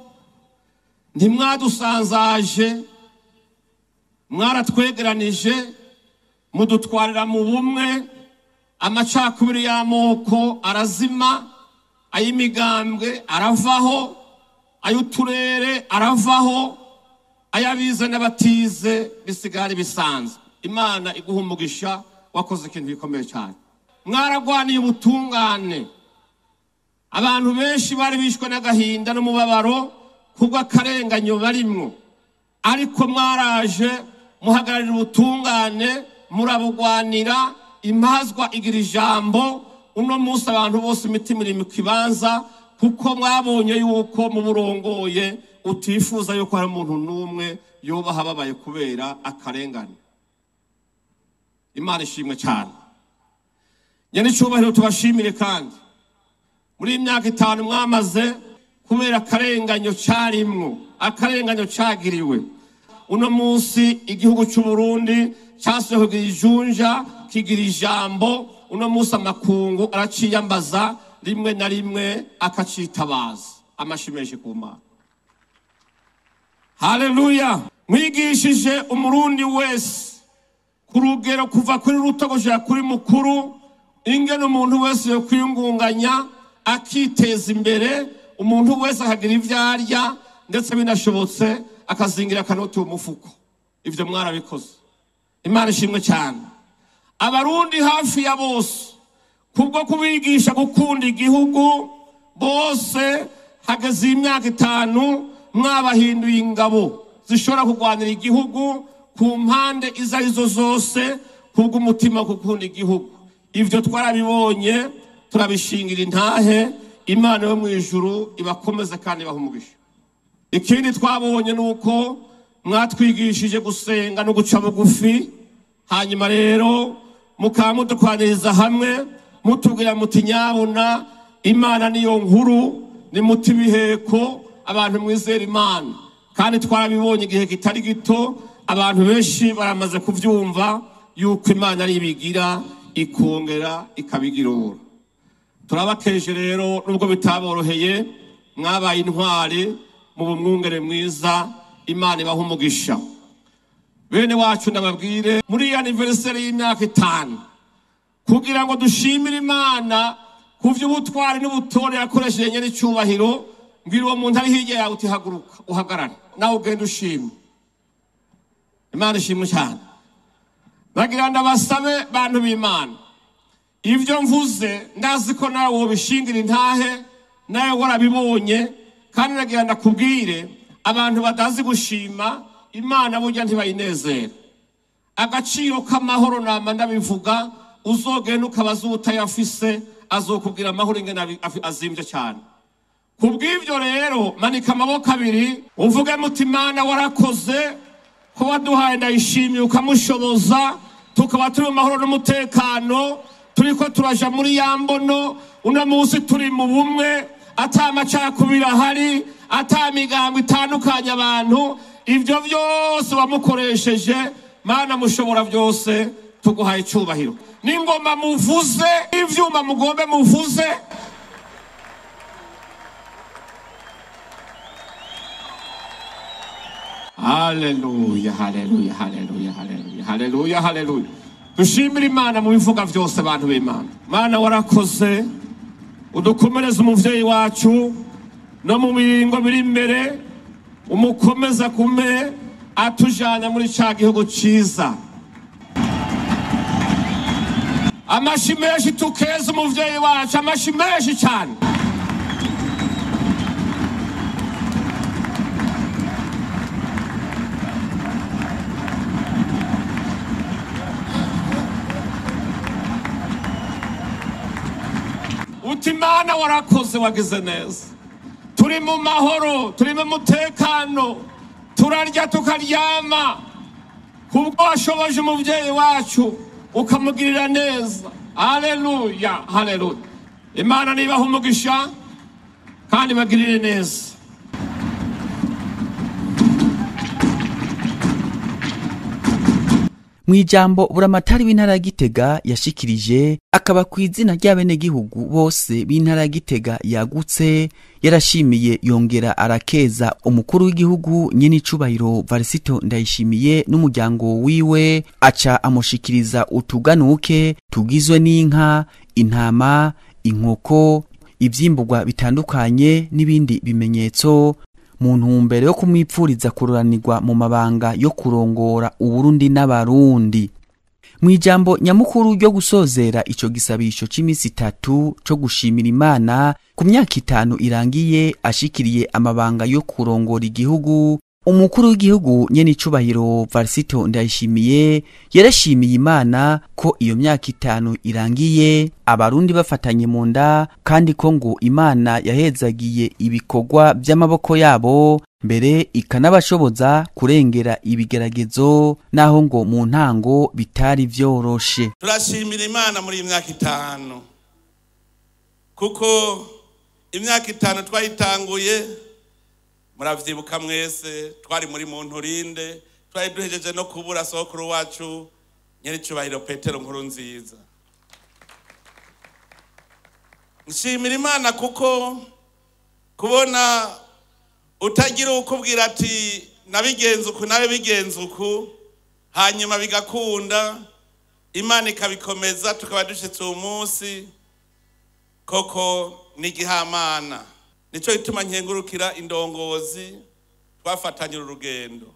ntimwadusanzaje, mwaratwegeranije, mudutwarira mu bumwe. Amacakubiri y'amoko arazima, ay'imigambwe aravaho, ay'uturere aravaho, ayabize n'abatize bisigara bisanzwe. Imana iguha umugisha, wakoze ikintu gikomeye cyane. Mwaragwaniye ubutungane. Abantu benshi bari bishwe n'agahinda n'umubabaro kubw'akarenganyo barimwo, ariko mwaraje muhagararira ubutungane, murabugwanira, impazwa igira ijambo. Uno munsi abantu bose imitima iri mu kibanza, kuko mwabonye yuko mu burongoye utifuza yuko hari umuntu n'umwe yoba hababaye kubera akarengane. Imana ishimwe cyane. Nyenicubahiro tubashimire kandi muri imyaka 5 mwamaze kubera akarenganyo carimwo, akarenganyo cagiriwe. Uno munsi igihugu cy'u Burundi cyasohoye ijunja kigira ijambo. Uno munsi amakungu araciyambaza rimwe na rimwe akacitabaza. Amashimeje ku Mana. Haleluya. Mwigishije umurundi wese ku rugero kuva kuri ruto gushika kuri mukuru, ingene umuntu wese yo kwiyungunganya akiteza imbere, umuntu wese akagira ivyarya, ndetse binashobotse akazingira akanoti umufuko. Ivyo mwarabikoze. Imana ishimwe cyane. Abarundi hafi ya bose kubwo kubigisha gukunda igihugu, bose hageze imyaka 5 mwabahinduye ingabo zishobora kugwanira igihugu ku mpande izo arizo zose, kubwo umutima gukunda igihugu. Ivyo twarabibonye, turabishingira intahe. Imana yo mu ijuru ibakomeze kandi bahumugisha. Ikindi twabonye nuko mwatwigishije gusenga no guca bugufi, hanyuma rero mukamudukwaniriza hamwe mutubwira muti nyabona Imana niyo nkuru, ni muti biheko abantu mwizera Imana. Kandi twarabibonye igihe kitari gito, abantu benshi baramaze kuvyumva yuko Imana ari ibigira ikongera ikabigirura. Turabakeje rero nubwo bitaboroheye, mwabaye intwari mu bumwungere mwiza. Imana ibaha umugisha. Bene wacu ndababwire, muri anniversaire y'imyaka 5 kugira ngo dushimire Imana kuvyo ubutwari n'ubutore yakoresheje nyene cyubahiro, mbwira uwo muntu ari hirya yawe uti haguruka uhagarare nawe ugenda ushima. Imana ishimwe cyane. Bagira ndabasabe bantu b'Imana, ivyo mvuze ndazi ko nawe wobishingira intahe, nawe warabibonye. Kandi nagira ndakubwire, abantu badazi gushima Imana burya ntibayinezera. Agaciro k'amahoro nama ndabivuga, uzogenda ukabaza utayafise azokubwira amahoro ingene azimvye cyane. Kubw'ivyo rero manika amaboko abiri uvuge muti Imana warakoze ko waduhaye, ndayishimiye ukamushoboza, tukaba turi mu mahoro n'umutekano, turiko turaja muri yambono. Uno munsi turi mu bumwe, atamacakubira hari, atamigambo itandukanye abantu. Ivyo vyose wamukoresheje Mana mushobora vyose, tuguhaye icubahiro. N'ingoma muvuze, ivyuma mugombe muvuze. Haleluya, haleluya, haleluya, haleluya, haleluya, haleluya. Dushimire Imana mu bivuga vyose abantu b'Imana. Mana warakoze, udukomereza umuvyeyi wacu no mu miringo biri imbere, umukomeza kume atujana muri ca gihugu ciza. Amashi menshi tukeza umuvyeyi wacu, amashi menshi cyane. Imana warakoze, wagize neza. Turi mu mahoro, turi mu mutekano, turarya tukaryama, kubwo washoboje umuvyeyi wacu ukamugirira neza. Haleluya, haleluya. Imana nibaha umugisha kandi bagirire neza. Mwijambo buramatari w'intara ya Gitega yashikirije, akaba kw'izina ry'abenegihugu bose b'intara ya Gitega yagutse, yarashimiye yongera arakeza umukuru w'igihugu nyene icubahiro Varisito Ndayishimiye n'umuryango wiwe, aca amushikiriza utuganuke tugizwe n'inka, intama, inkoko, ivyimburwa bitandukanye n'ibindi bimenyetso mu ntumbero yo kumwipfuriza kuroranirwa mu mabanga yo kurongora Uburundi n'abarundi. Mu ijambo nyamukuru ryo gusozera ico gisabisho c'imisi 3 co gushimira Imana ku myaka 5 irangiye ashikiriye amabanga yo kurongora igihugu, umukuru w'igihugu nyene icubahiro Varisito Ndayishimiye yarashimiye Imana ko iyo myaka 5 irangiye abarundi bafatanye mu nda, kandi ko ngo Imana yahezagiye ibikorwa by'amaboko yabo, mbere ikanabashoboza kurengera ibigeragezo naho ngo mu ntango bitari vyoroshe. Turashimira Imana muri imyaka 5 kuko imyaka 5 twayitanguye, muravyibuka mwese, twari muri Munturinde, twari duhejeje no kubura sokuru wacu nyene icubahiro Petero Nkurunziza. Nshimira Imana kuko kubona utagira ukubwira ati nabigenza uku nawe bigenza uku, hanyuma bigakunda, Imana ikabikomeza, tukaba dushitse uwo munsi, koko n'igihamana. Nico gituma nkengurukira indongozi twafatanye urugendo,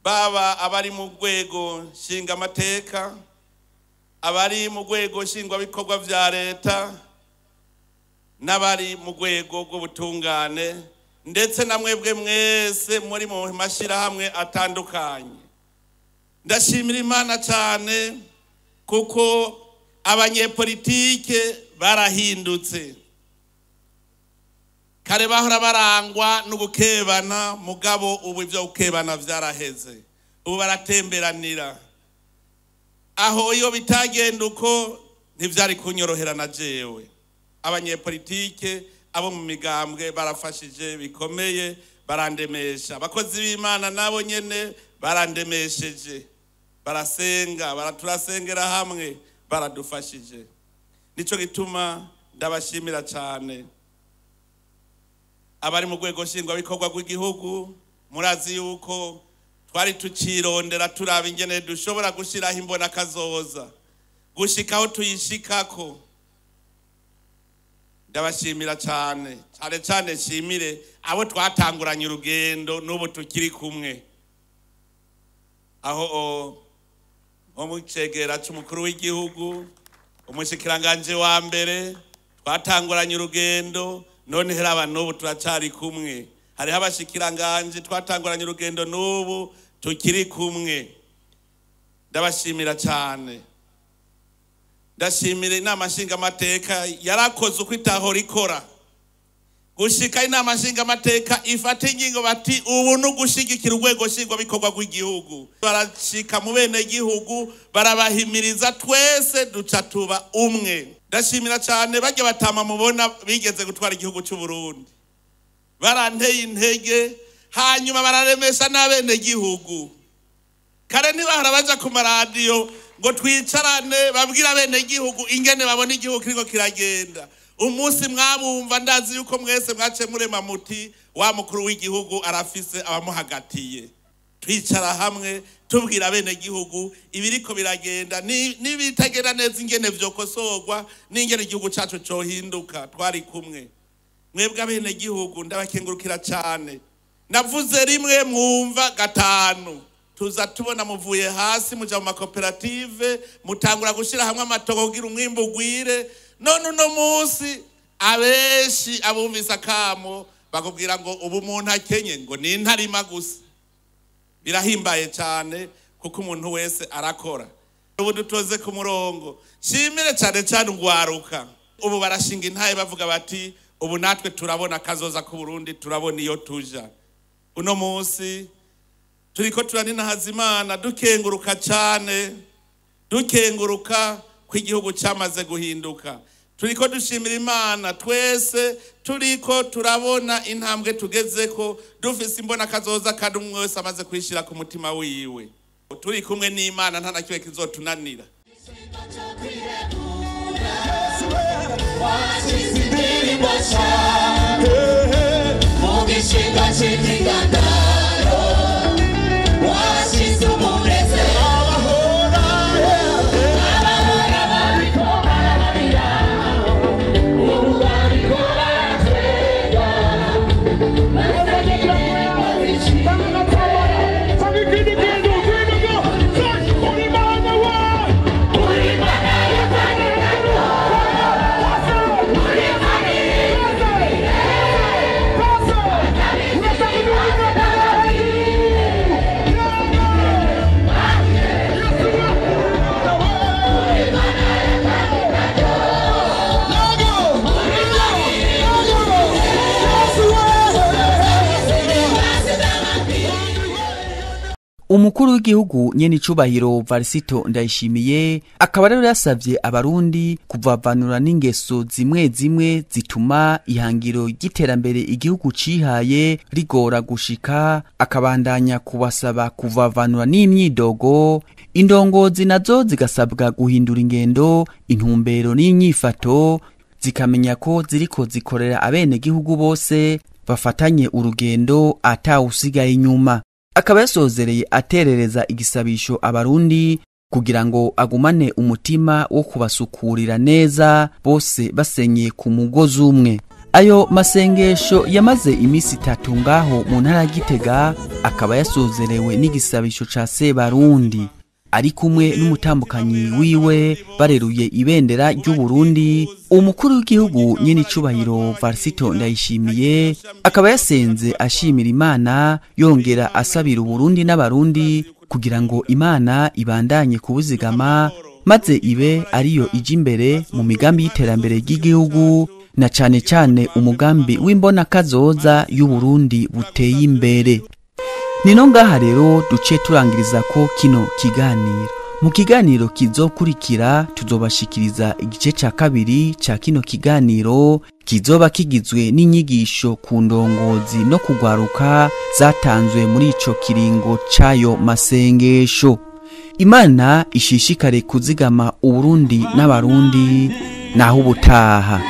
baba abari mu rwego nshinga amateka, abari mu rwego nshingwa bikorwa vya leta, n'abari mu rwego rw'ubutungane, ndetse na mwebwe mwese muri mu mashirahamwe atandukanye. Ndashimira Imana cyane kuko abanyepolitike barahindutse. Kare bahora barangwa n'ugukebana, mugabo ubu ivyo gukebana vyaraheze, ubu baratemberanira. Aho iyo bitagenda uko ntivyari kunyorohera na jewe. Abanyepolitike abo mu migambwe barafashije bikomeye, barandemesha. Abakozi b'Imana nabo nyene barandemesheje, barasenga, turasengera hamwe, baradufashije. Nico gituma ndabashimira cyane. Abari mu rwego nshingwa bikorwa rw'igihugu, murazi yuko twari tukirondera turaba ingene dushobora gushiraho imbona kazoza, gushikaho tuyishikako. Ndabashimira cyane cyane shimire abo twatanguranye urugendo n'ubu tukiri kumwe. Aho mu cegera c'umukuru w'igihugu, umushikiranganje wa mbere, twatanguranye urugendo, none heraba n'ubu turacari kumwe. Hariho abashikiranganje twatanguranye urugendo n'ubu tukiri kumwe. Ndabashimira cyane. Ndashimira inama nshingamateka yarakoze uko itahora ikora, gushika inama nshingamateka ifata ingingo bati ubu no gushigikira urwego nshingwa bikorwa rw'igihugu. Barashika mu bene gihugu, barabahimiriza, twese duca tuba umwe. Ndashimira cyane bajya batama mubona bigeze gutwara igihugu cy'u Burundi, baranteye intege, hanyuma bararemesha n'abene gihugu. Kare ntibahora baja ku maradiyo ngo twicarane babwira bene gihugu ingene babona igihugu kiriko kiragenda. Umunsi mwabumva ndazi yuko mwese mwace murema muti wa mukuru w'igihugu arafise abamuhagatiye. Twicara hamwe tubwira bene gihugu ibiriko biragenda, nibitagenda neza ingene vyokosorwa, n'ingene igihugu cacu cohinduka. Twari kumwe. Mwebwe abene gihugu ndabakengurukira cyane. Navuze rimwe mwumva gatanu. Tuza tubona muvuye hasi muja mu makoperative, mutangura gushira hamwe amatoko kugira umwimbu ugwire. None uno munsi abeshi abumvise akamo bakubwira ngo ubu umuntu akenye ngo ni intarima gusa. Birahimbaye cyane kuko umuntu wese arakora. Ubu dutoze ku murongo. Shimire cyane ugwaruka. Ubu barashinga intaye bavuga bati ubu natwe turabona kazoza ku Burundi, turabona iyo tuja. Uno munsi turiko turaninahaza Imana, dukenguruka cyane, dukenguruka ko igihugu cyamaze guhinduka. Turiko dushimira Imana, twese turiko turabona intambwe tugezeko, dufise imbona kazoza kandi umwe wese amaze kwishira ku mutima wiwe. Turi kumwe n'Imana, nta nakiwe kizotunanira. Man. umukuru w'igihugu nyene icubahiro Varisito Ndayishimiye akaba rero yasavye abarundi kuvavanura n'ingeso zimwe zimwe zituma ihangiro ry'iterambere igihugu cihaye rigora gushika, akabandanya kubasaba kuvavanura n'imyidogo, indongozi nazo zigasabwa guhindura ingendo, intumbero n'inyifato, zikamenya ko ziriko zikorera abene gihugu bose bafatanye urugendo atawusigaye inyuma. Akaba yasozereye aterereza igisabisho abarundi kugira ngo agumane umutima wo kubasukurira neza bose basenye ku mugozi umwe. Ayo masengesho yamaze imisi 3 ngaho mu ntara ya Gitega, akaba yasozerewe n'igisabisho ca Sebarundi ari kumwe n'umutambukanyi wiwe bareruye ibendera ry'u Burundi. Umukuru w'igihugu nyene icubahiro Varisito Ndayishimiye akaba yasenze ashimira Imana, yongera asabira Burundi n'abarundi kugira ngo Imana ibandanye kubuzigama maze ibe ariyo ije imbere mu migambi y'iterambere ry'igihugu, na cane cane umugambi w'imbona kazoza y'u Burundi buteye imbere. Nino ngaha rero duce turangiriza ko kino kiganiro. Mu kiganiro kizokurikira tuzobashikiriza igice ca kabiri ca kino kiganiro, kizoba kigizwe n'inyigisho ku ndongozi no kugwaruka zatanzwe muri ico kiringo cayo masengesho. Imana ishishikare kuzigama Uburundi n'abarundi, naho ubutaha.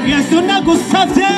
Yesu nagusavye